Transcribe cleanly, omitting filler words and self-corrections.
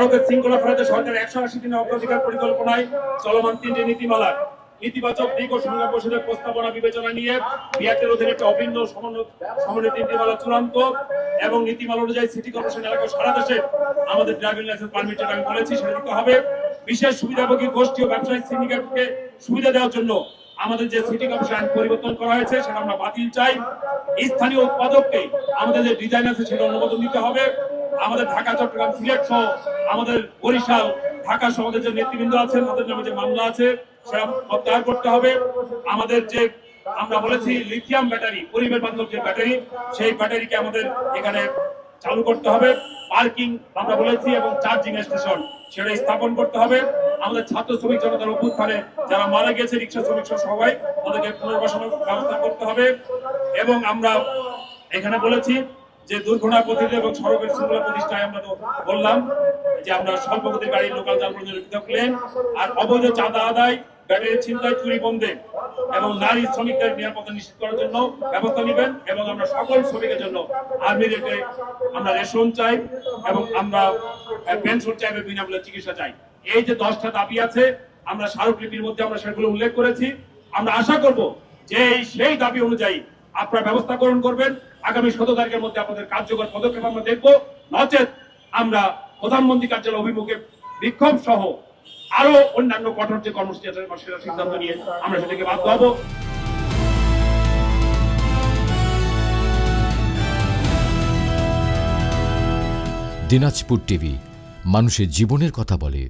সড়কের শৃঙ্খলা ফেরাতে সরকারের 180 দিনের অগ্রাধিকার পরিকল্পনায় চলমান 3টি নীতিমালা ইতিবাচক দিক ও সংগ্রাম পরিষদের প্রস্তাবনা বিবেচনা নিয়ে বিআরটির অধীনে একটা অভিন্ন সমন্বিত নীতিমালা চূড়ান্ত এবং নীতিমালা অনুযায়ী সিটি কর্পোরেশন এলাকায় সারা দেশে আমাদের ড্রাইভিং লাইসেন্স পারমিটের আমি বলেছি সেটা দিতে হবে। বিশেষ সুবিধাভোগী গোষ্ঠী ও ব্যবসায়িক সিন্ডিকেটকে সুবিধা দেওয়ার জন্য আমাদের যে সিটি কর্পোরেশন আইন পরিবর্তন করা হয়েছে সেটা আমরা বাতিল চাই। স্থানীয় উৎপাদককে আমাদের যে ডিজাইন আছে সেটা অনুমোদন দিতে হবে। আমাদের ঢাকা, চট্টগ্রাম, সিলেট সহ আমাদের বরিশাল, ঢাকা সহ আমাদের যে নেতৃবৃন্দ আছেন তাদের নামে যে মামলা আছে সেটা প্রত্যাহার করতে হবে। আমাদের যে আমরা বলেছি লিথিয়াম ব্যাটারি, পরিবেশ বান্ধব যে ব্যাটারি, সেই ব্যাটারিকে আমাদের এখানে চালু করতে হবে। পার্কিং আমরা বলেছি এবং চার্জিং স্টেশন সেটা স্থাপন করতে হবে। আমাদের ছাত্র শ্রমিক জনতার অভ্যুত্থানে যারা মারা গেছে রিক্সা শ্রমিক সবাই তাদেরকে পুনর্বাসনের ব্যবস্থা করতে হবে। এবং আমরা এখানে বলেছি যে দুর্ঘটনা প্রতিরোধ এবং সড়কের শৃঙ্খলা প্রতিষ্ঠায় আমরা তো বললাম যে আমরা স্বল্প গতির গাড়ি, লোকাল যানবাহনের পৃথক লেন আর অবৈধ চাঁদা আদায়, ব্যাটারি ছিনতাই, চুরি বন্ধে এবং নারী শ্রমিকদের নিরাপত্তা নিশ্চিত করার জন্য ব্যবস্থা নেবেন। এবং আমরা সকল শ্রমিকের জন্য আর্মি রেটে আমরা রেশন চাই এবং আমরা পেনশন চাই, বিনামূল্যে চিকিৎসা চাই। এই যে 10টা দাবি আছে আমরা স্মারকলিপির মধ্যে আমরা সেগুলো উল্লেখ করেছি। আমরা আশা করব যে সেই দাবি অনুযায়ী আপনারা ব্যবস্থা গ্রহণ করবেন। আগামী 17 তারিখের মধ্যে আপনাদের কার্যকর পদক্ষেপ আমরা দেখবো। নচেত আমরা প্রধানমন্ত্রী কার্যালয় অভিমুখে বিক্ষোভ সহ আরো অন্যান্য কঠোর যে কর্মসূচি আছে সেটা সিদ্ধান্ত নিয়ে আমরা সেটাকে বাধ্য হব। দিনাজপুর টিভি, মানুষের জীবনের কথা বলে।